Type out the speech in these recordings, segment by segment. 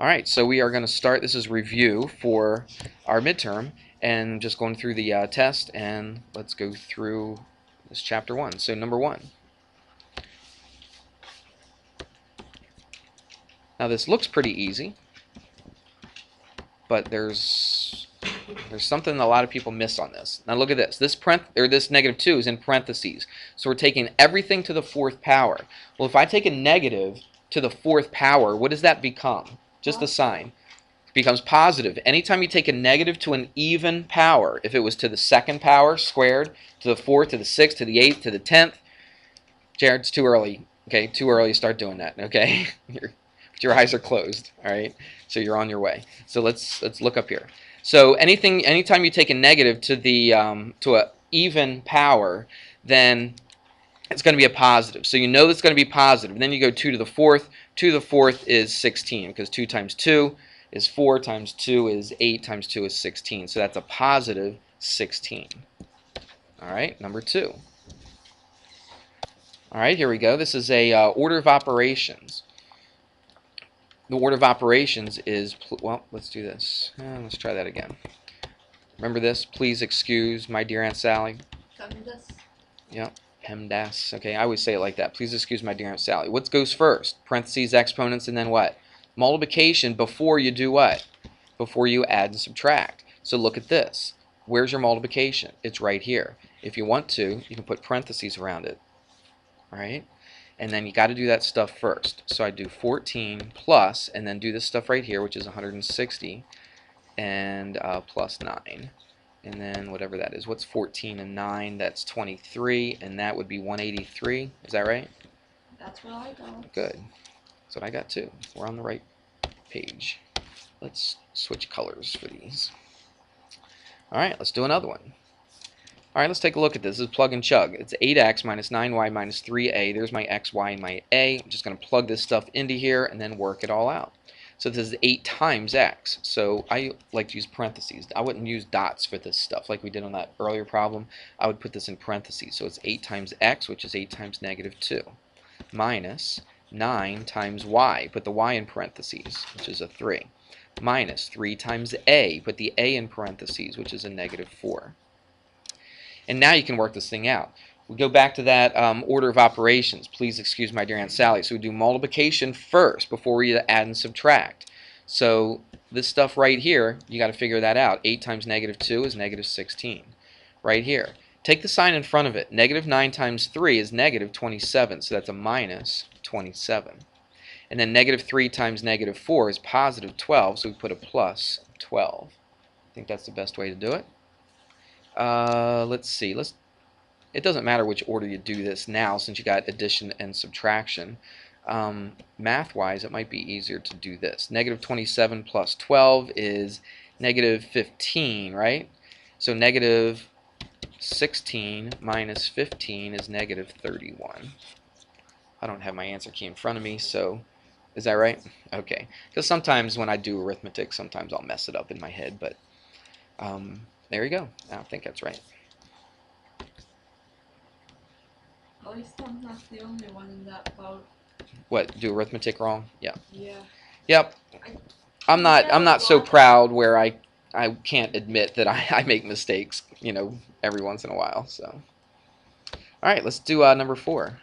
Alright, so we are going to start. This is review for our midterm, and just going through the test, and let's go through this chapter 1. So number 1. Now this looks pretty easy, but there's something a lot of people miss on this. Now look at this. This negative 2 is in parentheses. So we're taking everything to the 4th power. Well, if I take a negative to the 4th power, what does that become? Just a sign. It becomes positive. Anytime you take a negative to an even power, if it was to the 2nd power squared, to the 4th, to the 6th, to the 8th, to the 10th, Jared, it's too early. Okay, too early to start doing that. Okay, your eyes are closed. All right, so you're on your way. So let's look up here. So anytime you take a negative to the to a even power, then it's going to be a positive. So you know that's going to be positive. And then you go 2 to the 4th. 2 to the 4th is 16, because 2 times 2 is 4, times 2 is 8, times 2 is 16. So that's a positive 16. All right, number 2. All right, here we go. This is a order of operations. The order of operations is, well, let's do this. Let's try that again. Remember this? Please excuse my dear Aunt Sally. Yep. PEMDAS. Okay, I always say it like that. Please excuse my dear Aunt Sally. What goes first? Parentheses, exponents, and then what? Multiplication before you do what? Before you add and subtract. So look at this. Where's your multiplication? It's right here. If you want to, you can put parentheses around it. All right? And then you got to do that stuff first. So I do 14 plus, and then do this stuff right here, which is 160, and plus 9. And then whatever that is. What's 14 and 9? That's 23, and that would be 183. Is that right? That's what I got. Good. That's what I got too. We're on the right page. Let's switch colors for these. Alright, let's do another one. Alright, let's take a look at this. This is plug and chug. It's 8x minus 9y minus 3a. There's my x, y, and my a. I'm just going to plug this stuff into here and then work it all out. So this is 8 times x. So I like to use parentheses. I wouldn't use dots for this stuff like we did on that earlier problem. I would put this in parentheses. So it's 8 times x, which is 8 times negative 2, minus 9 times y. Put the y in parentheses, which is a 3, minus 3 times a. Put the a in parentheses, which is a negative 4. And now you can work this thing out. We go back to that order of operations. Please excuse my dear Aunt Sally. So we do multiplication first before we add and subtract. So this stuff right here, you got to figure that out. 8 times negative 2 is negative 16. Right here. Take the sign in front of it. Negative 9 times 3 is negative 27. So that's a minus 27. And then negative 3 times negative 4 is positive 12. So we put a plus 12. I think that's the best way to do it. Let's see. It doesn't matter which order you do this now, since you got addition and subtraction. Math-wise, it might be easier to do this. Negative 27 plus 12 is negative 15, right? So negative 16 minus 15 is negative 31. I don't have my answer key in front of me, so is that right? Okay. Because sometimes when I do arithmetic, sometimes I'll mess it up in my head, but there you go. I don't think that's right. At least I'm not the only one in that boat. What, do arithmetic wrong? Yeah. Yeah. Yep. I'm not so proud where I can't admit that I make mistakes, you know, every once in a while. So, all right, let's do number 4.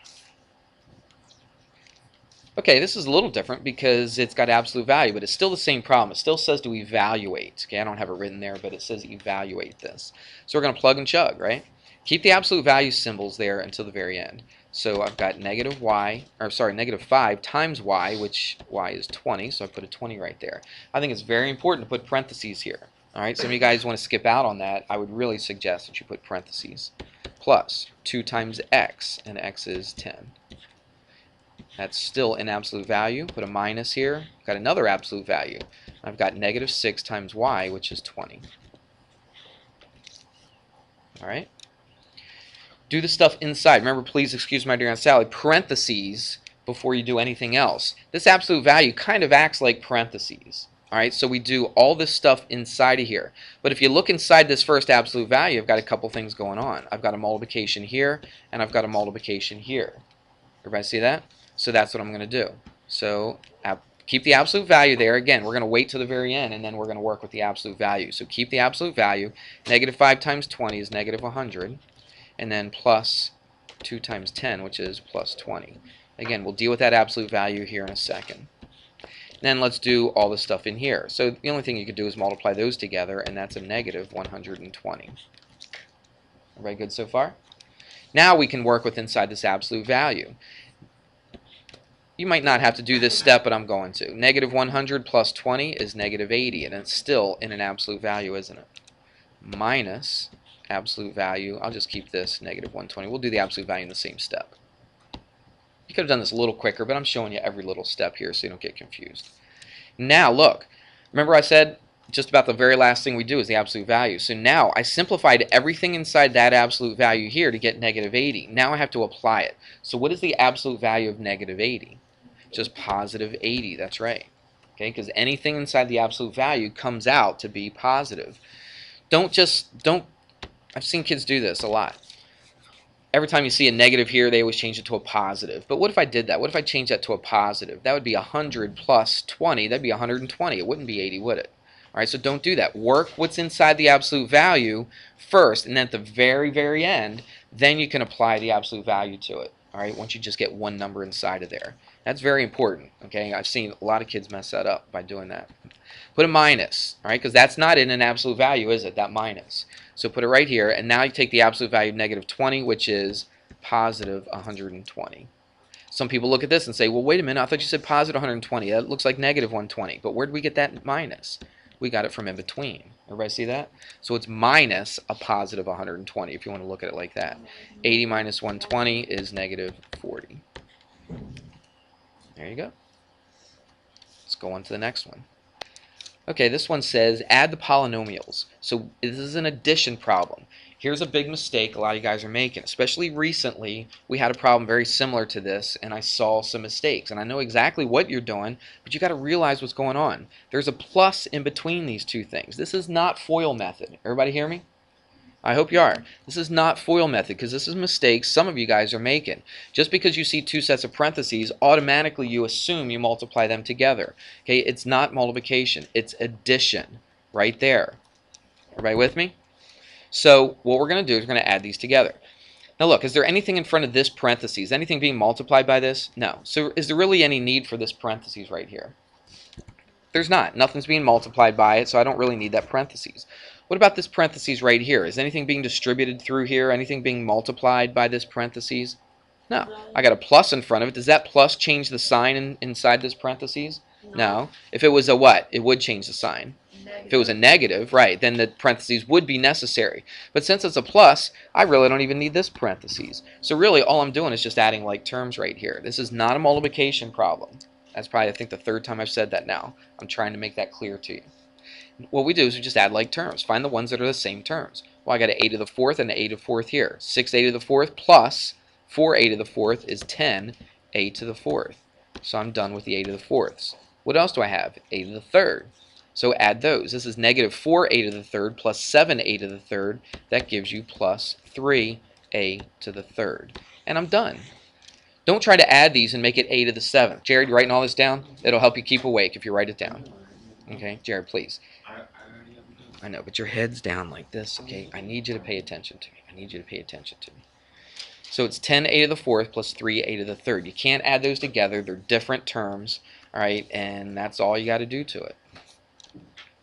Okay, this is a little different because it's got absolute value, but it's still the same problem. It still says to evaluate. Okay, I don't have it written there, but it says evaluate this. So we're going to plug and chug, right? Keep the absolute value symbols there until the very end. So I've got negative 5 times y, which y is 20, so I put a 20 right there. I think it's very important to put parentheses here. All right, some of you guys want to skip out on that. I would really suggest that you put parentheses. Plus 2 times x, and x is 10. That's still an absolute value. Put a minus here. Got another absolute value. I've got negative 6 times y, which is 20. All right. Do the stuff inside. Remember, please excuse my dear Aunt Sally, parentheses before you do anything else. This absolute value kind of acts like parentheses. All right, so we do all this stuff inside of here. But if you look inside this first absolute value, I've got a couple things going on. I've got a multiplication here, and I've got a multiplication here. Everybody see that? So that's what I'm going to do. So Keep the absolute value there. Again, we're going to wait till the very end, and then we're going to work with the absolute value. So keep the absolute value. Negative 5 times 20 is negative 100. And then plus 2 times 10, which is plus 20. Again, we'll deal with that absolute value here in a second. Then let's do all the stuff in here. So the only thing you could do is multiply those together, and that's a negative 120. Everybody good so far? Now we can work with inside this absolute value. You might not have to do this step, but I'm going to. Negative 100 plus 20 is negative 80, and it's still in an absolute value, isn't it? Minus absolute value. I'll just keep this negative 120. We'll do the absolute value in the same step. You could have done this a little quicker, but I'm showing you every little step here so you don't get confused. Now, look. Remember I said just about the very last thing we do is the absolute value. So now I simplified everything inside that absolute value here to get negative 80. Now I have to apply it. So what is the absolute value of negative 80? Just positive 80. That's right. Okay, because anything inside the absolute value comes out to be positive. I've seen kids do this a lot. Every time you see a negative here, they always change it to a positive. But what if I did that? What if I changed that to a positive? That would be 100 plus 20. That'd be 120. It wouldn't be 80, would it? All right, so don't do that. Work what's inside the absolute value first, and then at the very, very end, then you can apply the absolute value to it. All right, once you just get one number inside of there. That's very important, okay? I've seen a lot of kids mess that up by doing that. Put a minus, all right, because that's not in an absolute value, is it, that minus? So put it right here, and now you take the absolute value of negative 20, which is positive 120. Some people look at this and say, well, wait a minute, I thought you said positive 120. That looks like negative 120. But where did we get that minus? We got it from in between. Everybody see that? So it's minus a positive 120, if you want to look at it like that. 80 minus 120 is negative 40. There you go. Let's go on to the next one. Okay, this one says add the polynomials. So this is an addition problem. Here's a big mistake a lot of you guys are making. Especially recently, we had a problem very similar to this, and I saw some mistakes. And I know exactly what you're doing, but you got to realize what's going on. There's a plus in between these two things. This is not FOIL method. Everybody hear me? I hope you are. This is not FOIL method, because this is mistakes some of you guys are making. Just because you see two sets of parentheses, automatically you assume you multiply them together. Okay, it's not multiplication, it's addition right there. Everybody with me? So what we're going to do is we're going to add these together. Now look, is there anything in front of this parentheses? Anything being multiplied by this? No. So is there really any need for this parentheses right here? There's not. Nothing's being multiplied by it, so I don't really need that parentheses. What about this parentheses right here? Is anything being distributed through here? Anything being multiplied by this parentheses? No. I got a plus in front of it. Does that plus change the sign inside this parentheses? No. If it was a what? It would change the sign. If it was a negative, right, then the parentheses would be necessary. But since it's a plus, I really don't even need this parentheses. So really, all I'm doing is just adding like terms right here. This is not a multiplication problem. That's probably, I think, the third time I've said that now. I'm trying to make that clear to you. What we do is we just add like terms. Find the ones that are the same terms. Well, I got an a to the fourth and an a to the fourth here. 6a to the fourth plus 4a to the fourth is 10a to the fourth. So I'm done with the a to the fourths. What else do I have? A to the third. So add those. This is negative 4a to the third plus 7a to the third. That gives you plus 3a to the third. And I'm done. Don't try to add these and make it a to the seventh. Jared, you writing all this down? It'll help you keep awake if you write it down. Okay, Jared, please. I know, but your head's down like this, okay? I need you to pay attention to me. I need you to pay attention to me. So it's 10a to the fourth plus 3a to the third. You can't add those together. They're different terms, all right? And that's all you got to do to it.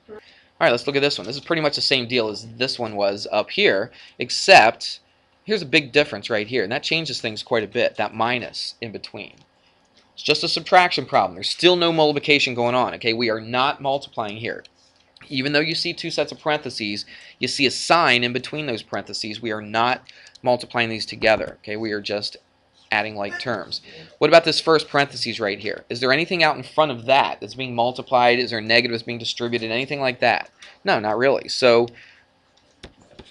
All right, let's look at this one. This is pretty much the same deal as this one was up here, except here's a big difference right here, and that changes things quite a bit, that minus in between. It's just a subtraction problem. There's still no multiplication going on, okay? We are not multiplying here. Even though you see two sets of parentheses, you see a sign in between those parentheses. We are not multiplying these together, okay? We are just adding like terms. What about this first parentheses right here? Is there anything out in front of that that's being multiplied? Is there a negative that's being distributed? Anything like that? No, not really. So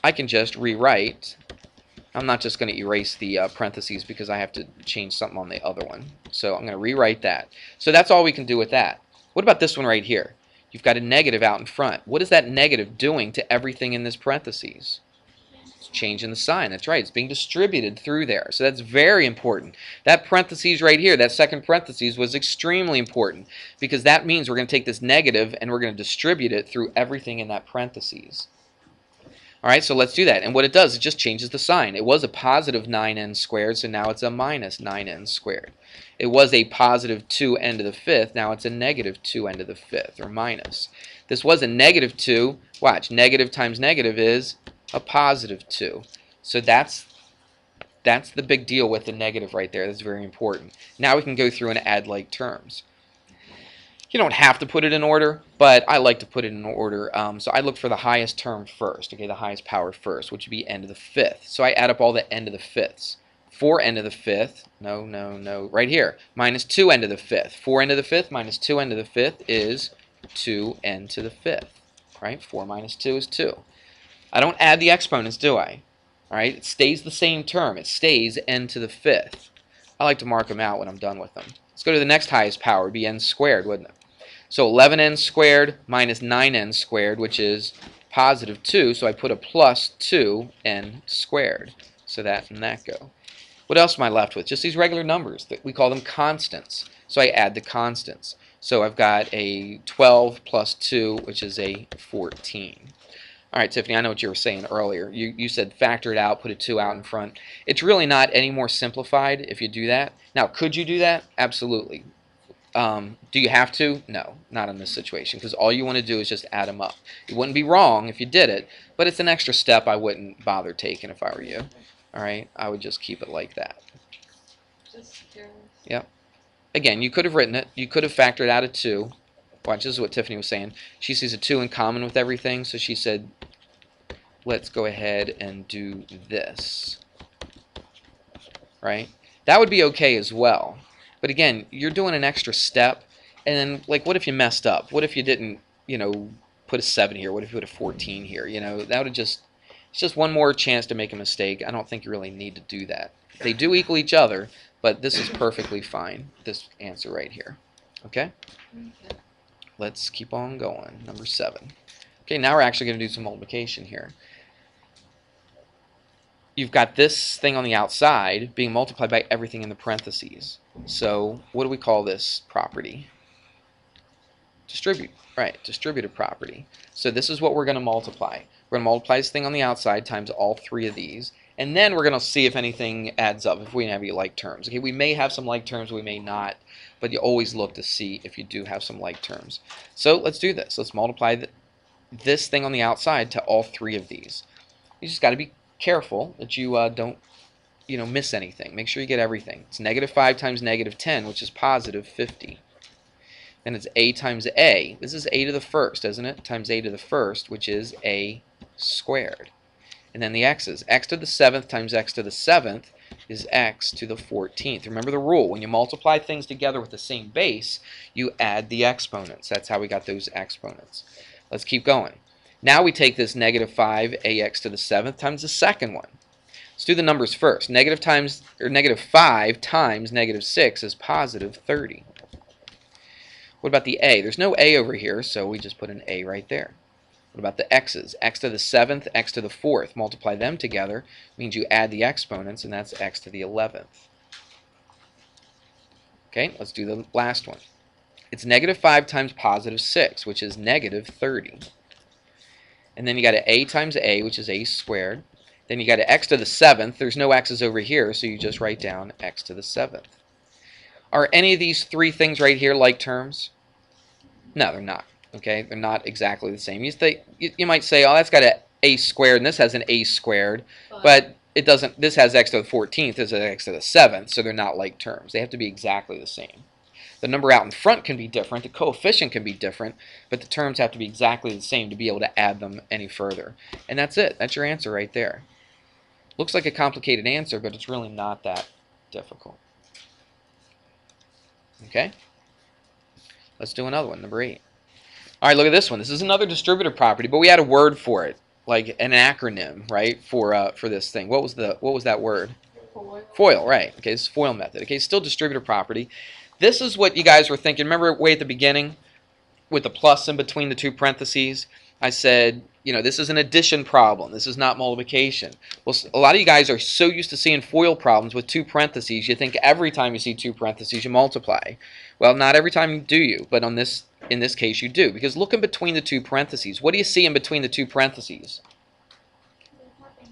I can just rewrite. I'm not just going to erase the parentheses because I have to change something on the other one. So I'm going to rewrite that. So that's all we can do with that. What about this one right here? You've got a negative out in front. What is that negative doing to everything in this parentheses? It's changing the sign. That's right. It's being distributed through there. So that's very important. That parentheses right here, that second parentheses, was extremely important because that means we're going to take this negative and we're going to distribute it through everything in that parentheses. All right, so let's do that. And what it does, it just changes the sign. It was a positive 9n squared, so now it's a minus 9n squared. It was a positive 2n to the fifth, now it's a negative 2n to the fifth, or minus. This was a negative 2. Watch, negative times negative is a positive 2. So that's the big deal with the negative right there. That's very important. Now we can go through and add like terms. You don't have to put it in order, but I like to put it in order. So I look for the highest term first, okay, the highest power first, which would be n to the fifth. So I add up all the n to the fifths. 4n to the fifth, no, right here, minus 2n to the fifth. 4n to the fifth minus 2n to the fifth is 2n to the fifth, right? 4 minus 2 is 2. I don't add the exponents, do I? All right, it stays the same term. It stays n to the fifth. I like to mark them out when I'm done with them. Let's go to the next highest power. It would be n squared, wouldn't it? So 11n squared minus 9n squared, which is positive 2, so I put a plus 2n squared. So that and that go. What else am I left with? Just these regular numbers. We call them constants. So I add the constants. So I've got a 12 plus 2, which is a 14. All right, Tiffany, I know what you were saying earlier. You said factor it out, put a 2 out in front. It's really not any more simplified if you do that. Now, could you do that? Absolutely. Do you have to? No, not in this situation, because all you want to do is just add them up. It wouldn't be wrong if you did it, but it's an extra step I wouldn't bother taking if I were you. All right, I would just keep it like that. Just curious. Yep. Again, you could have written it. You could have factored out a 2. Watch, this is what Tiffany was saying. She sees a 2 in common with everything, so she said, let's go ahead and do this. Right? That would be okay as well. But again, you're doing an extra step, and then, like, what if you messed up? What if you didn't, put a 7 here? What if you put a 14 here? That would it's just one more chance to make a mistake. I don't think you really need to do that. They do equal each other, but this is perfectly fine, this answer right here. Okay? Okay. Let's keep on going. Number 7. Okay, now we're actually going to do some multiplication here. You've got this thing on the outside being multiplied by everything in the parentheses. So what do we call this property? Distribute. Right, distributive property. So this is what we're going to multiply. We're going to multiply this thing on the outside times all 3 of these. And then we're going to see if anything adds up, if we have any like terms. Okay, we may have some like terms, we may not. But you always look to see if you do have some like terms. So let's do this. Let's multiply this thing on the outside to all 3 of these. You just got to be careful that you don't miss anything. Make sure you get everything. It's negative 5 times negative 10, which is positive 50. Then it's a times a. This is a to the first, isn't it? Times a to the first, which is a squared. And then the x's. X to the 7th times x to the 7th is x to the 14th. Remember the rule. When you multiply things together with the same base, you add the exponents. That's how we got those exponents. Let's keep going. Now we take this negative 5ax to the 7th times the second one. Let's do the numbers first. Negative 5 times negative 6 is positive 30. What about the a? There's no a over here, so we just put an a right there. What about the x's? X to the 7th, x to the 4th. Multiply them together means you add the exponents, and that's x to the 11th. Okay, let's do the last one. It's negative 5 times positive 6, which is negative 30. And then you got an a times a, which is a squared. Then you got an x to the 7th. There's no x's over here, so you just write down x to the 7th. Are any of these 3 things right here like terms? No, they're not. Okay, they're not exactly the same. You might say, oh, that's got an a squared, and this has an a squared, but it doesn't. This has x to the 14th, this has x to the 7th, so they're not like terms. They have to be exactly the same. The number out in front can be different, the coefficient can be different, but the terms have to be exactly the same to be able to add them any further. And that's it. That's your answer right there. Looks like a complicated answer, but it's really not that difficult. Okay? Let's do another one, number 8. All right, look at this one. This is another distributive property, but we had a word for it, like an acronym, right, for this thing. What was that word? Foil. FOIL, right. Okay, it's FOIL method. Okay, still distributive property. This is what you guys were thinking. Remember way at the beginning with the plus in between the two parentheses. I said, this is an addition problem. This is not multiplication. Well, a lot of you guys are so used to seeing FOIL problems with two parentheses, you think every time you see two parentheses, you multiply. Well, not every time do you, but in this case, you do. Because look in between the two parentheses. What do you see in between the two parentheses?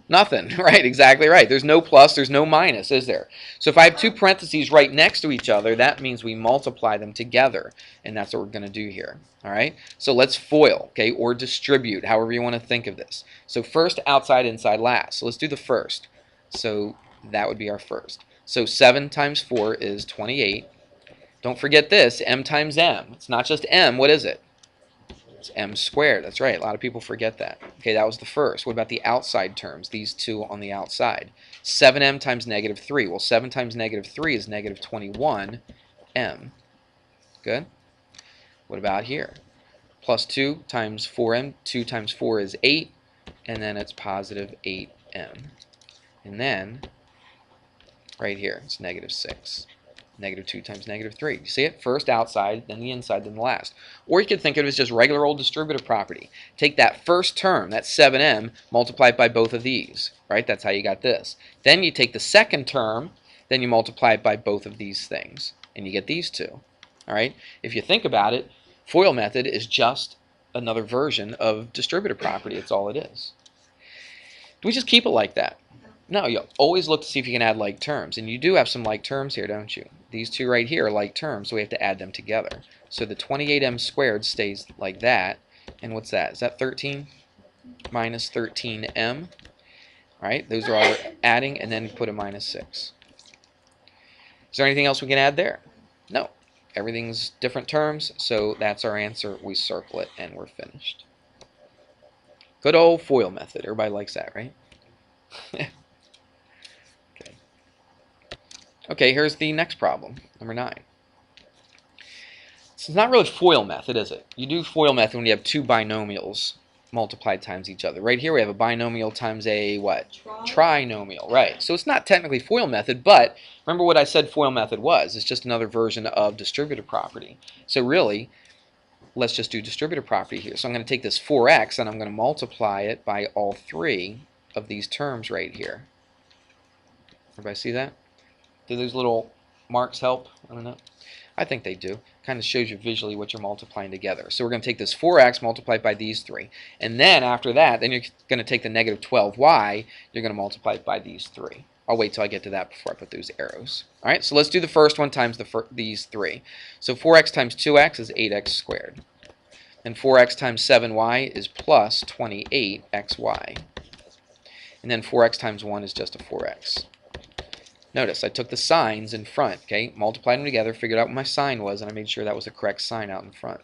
Nothing, right? Exactly right. There's no plus, there's no minus, is there? So if I have two parentheses right next to each other, that means we multiply them together, and that's what we're going to do here. All right? So let's FOIL, okay, or distribute, however you want to think of this. So first, outside, inside, last. So let's do the first. So that would be our first. So 7 times 4 is 28. Don't forget this, m times m. It's not just m. What is it? It's m squared. That's right. A lot of people forget that. Okay, that was the first. What about the outside terms? These two on the outside. 7m times negative 3. Well, 7 times negative 3 is negative 21m. Good. What about here? Plus 2 times 4m. 2 times 4 is 8. And then it's positive 8m. And then, right here, it's negative 6. Negative 2 times negative 3. You see it? First outside, then the inside, then the last. Or you could think of it as just regular old distributive property. Take that first term, that's 7m, multiply it by both of these. Right? That's how you got this. Then you take the second term, then you multiply it by both of these things. And you get these two. All right? If you think about it, FOIL method is just another version of distributive property. It's all it is. Do we just keep it like that? No, you always look to see if you can add like terms. And you do have some like terms here, don't you? These two right here are like terms, so we have to add them together. So the 28m squared stays like that. And what's that? Is that 13? Minus 13m. Right? Those are our adding, and then put a minus 6. Is there anything else we can add there? No. Everything's different terms, so that's our answer. We circle it, and we're finished. Good old FOIL method. Everybody likes that, right? Okay, here's the next problem, number 9. It's not really FOIL method, is it? You do FOIL method when you have two binomials multiplied times each other. Right here we have a binomial times a what? Trinomial, right. So it's not technically FOIL method, but remember what I said FOIL method was. It's just another version of distributive property. So really, let's just do distributive property here. So I'm going to take this 4x and I'm going to multiply it by all three of these terms right here. Everybody see that? Do those little marks help? I don't know. I think they do. Kind of shows you visually what you're multiplying together. So we're going to take this 4x multiplied by these three. And then after that, then you're going to take the negative 12y. You're going to multiply it by these three. I'll wait till I get to that before I put those arrows. All right, so let's do the first one times these three. So 4x times 2x is 8x squared. And 4x times 7y is plus 28xy. And then 4x times 1 is just a 4x. Notice I took the signs in front, okay, multiplied them together, figured out what my sign was, and I made sure that was the correct sign out in front.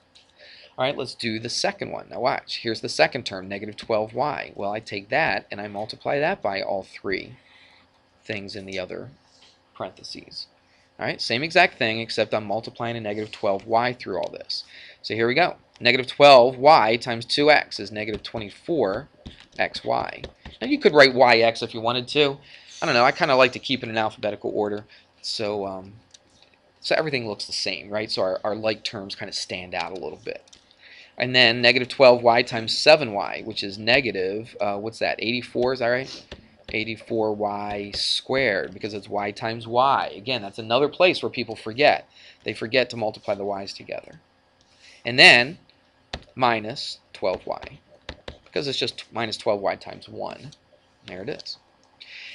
All right, let's do the second one. Now watch, here's the second term, negative 12y. Well, I take that and I multiply that by all three things in the other parentheses. All right, same exact thing, except I'm multiplying a negative 12y through all this. So here we go. Negative 12y times 2x is negative 24xy. Now you could write yx if you wanted to. I don't know, I kind of like to keep it in alphabetical order, so everything looks the same, right? So our like terms kind of stand out a little bit. And then negative 12y times 7y, which is negative, what's that, 84, is that right? 84y squared, because it's y times y. Again, that's another place where people forget. They forget to multiply the y's together. And then minus 12y, because it's just minus 12y times 1. There it is.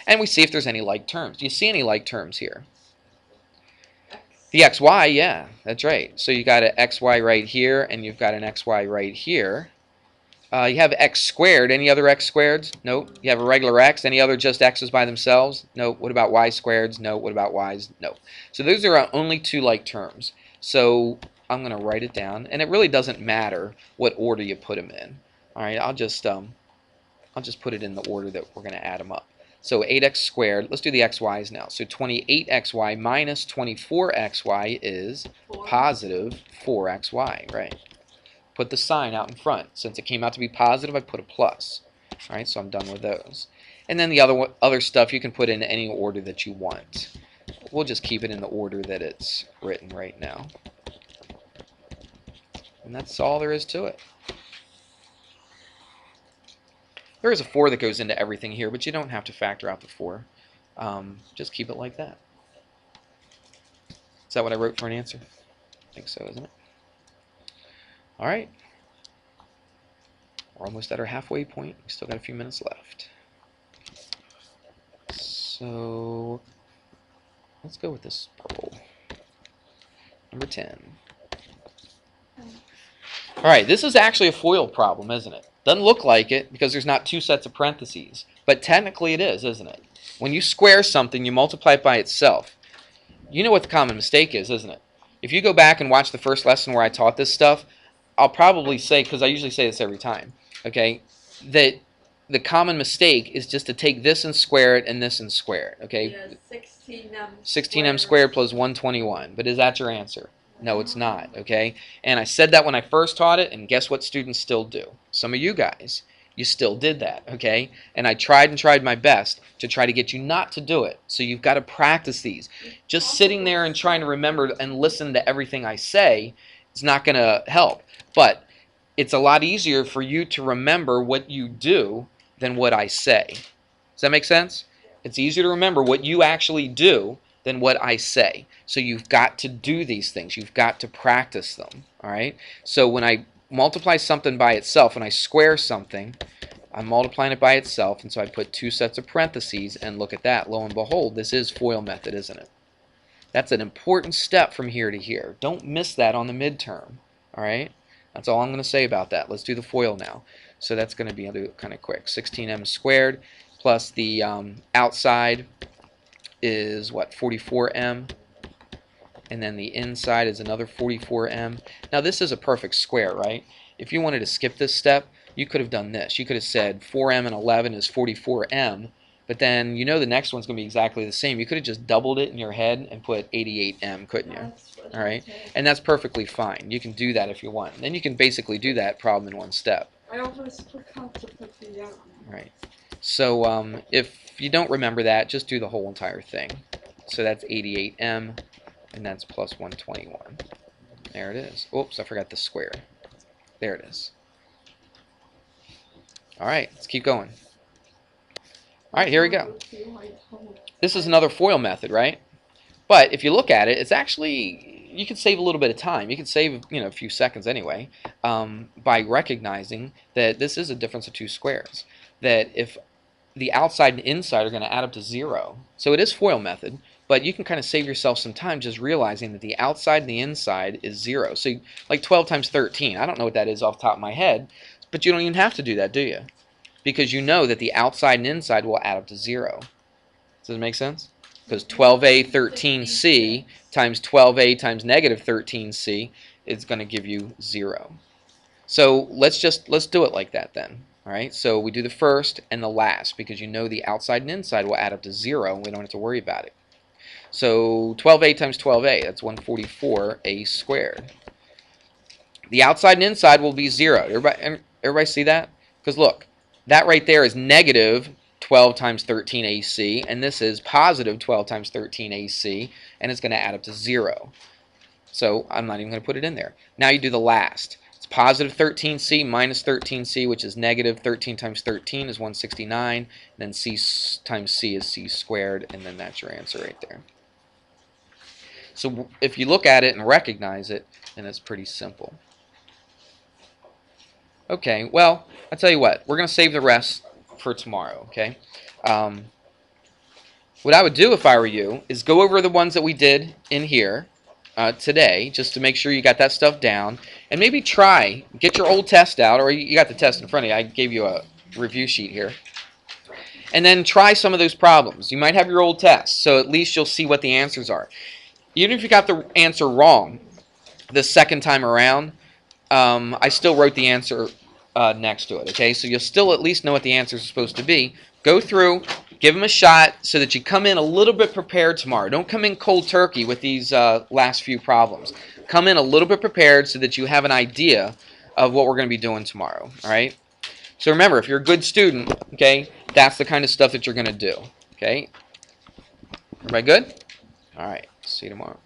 And we see if there's any like terms. Do you see any like terms here? The xy, yeah, that's right. So you got an xy right here, and you've got an xy right here. You have x squared. Any other x squareds? Nope. You have a regular x. Any other just x's by themselves? Nope. What about y squareds? No. What about y's? No. So those are our only two like terms. So I'm going to write it down, and it really doesn't matter what order you put them in. All right, I'll just put it in the order that we're going to add them up. So 8x squared, let's do the xy's now. So 28xy minus 24xy is positive 4xy, right? Put the sign out in front. Since it came out to be positive, I put a plus. All right, so I'm done with those. And then the other stuff you can put in any order that you want. We'll just keep it in the order that it's written right now. And that's all there is to it. There is a 4 that goes into everything here, but you don't have to factor out the 4. Just keep it like that. Is that what I wrote for an answer? I think so, isn't it? All right. We're almost at our halfway point. We still got a few minutes left. So let's go with this purple. Number 10. All right, this is actually a FOIL problem, isn't it? Doesn't look like it because there's not 2 sets of parentheses. But technically it is, isn't it? When you square something, you multiply it by itself. You know what the common mistake is, isn't it? If you go back and watch the first lesson where I taught this stuff, I'll probably say, because I usually say this every time, okay, that the common mistake is just to take this and square it and this and square it, okay? Yeah, 16m 16m squared plus 121. But is that your answer? No, it's not, okay? And I said that when I first taught it, and guess what students still do? Some of you guys, you still did that, okay? And I tried and tried my best to try to get you not to do it. So you've got to practice these. Just sitting there and trying to remember and listen to everything I say is not going to help. But it's a lot easier for you to remember what you do than what I say. Does that make sense? It's easier to remember what you actually do than what I say. So you've got to do these things. You've got to practice them. All right? So when I multiply something by itself, when I square something, I'm multiplying it by itself, and so I put 2 sets of parentheses, and look at that. Lo and behold, this is FOIL method, isn't it? That's an important step from here to here. Don't miss that on the midterm. All right? That's all I'm going to say about that. Let's do the FOIL now. So that's going to be, I'll do it kind of quick. 16m squared plus the outside is what, 44m, and then the inside is another 44m. Now this is a perfect square, right? If you wanted to skip this step, you could have done this. You could have said 4m and 11 is 44m, but then you know the next one's going to be exactly the same. You could have just doubled it in your head and put 88m, couldn't you? All right, and that's perfectly fine. You can do that if you want. Then you can basically do that problem in one step. I always forgot to put the yarn. Right. So if you don't remember that, just do the whole entire thing. So that's 88m, and that's plus 121. There it is. Oops, I forgot the square. There it is. All right, let's keep going. All right, here we go. This is another FOIL method, right? But if you look at it, it's actually, you can save a little bit of time. You can save, a few seconds anyway, by recognizing that this is a difference of 2 squares. That if the outside and inside are going to add up to 0, so it is FOIL method, but you can kind of save yourself some time just realizing that the outside and the inside is 0. So like 12 times 13, I don't know what that is off the top of my head, but you don't even have to do that, do you? Because you know that the outside and inside will add up to 0. Does it make sense? Because 12a 13c times 12a times negative 13c is going to give you 0. So let's do it like that then. All right. So we do the first and the last because you know the outside and inside will add up to 0, and we don't have to worry about it. So 12a times 12a, that's 144a squared. The outside and inside will be 0. Everybody see that? Because look, that right there is negative 12 times 13 AC, and this is positive 12 times 13 AC, and it's going to add up to 0. So I'm not even going to put it in there. Now you do the last. It's positive 13C minus 13C, which is negative 13 times 13 is 169, and then C times C is C squared, and then that's your answer right there. So if you look at it and recognize it, then it's pretty simple. Okay, well, I'll tell you what. We're going to save the rest for tomorrow, okay? What I would do if I were you is go over the ones that we did in here today, just to make sure you got that stuff down, and maybe get your old test out, or you got the test in front of you. I gave you a review sheet here. And then try some of those problems. You might have your old test, so at least you'll see what the answers are. Even if you got the answer wrong the second time around, I still wrote the answer next to it, okay? So you'll still at least know what the answers are supposed to be. Go through, give them a shot so that you come in a little bit prepared tomorrow. Don't come in cold turkey with these last few problems. Come in a little bit prepared so that you have an idea of what we're going to be doing tomorrow, all right? So remember, if you're a good student, okay, that's the kind of stuff that you're going to do, okay? Everybody good? All right, see you tomorrow.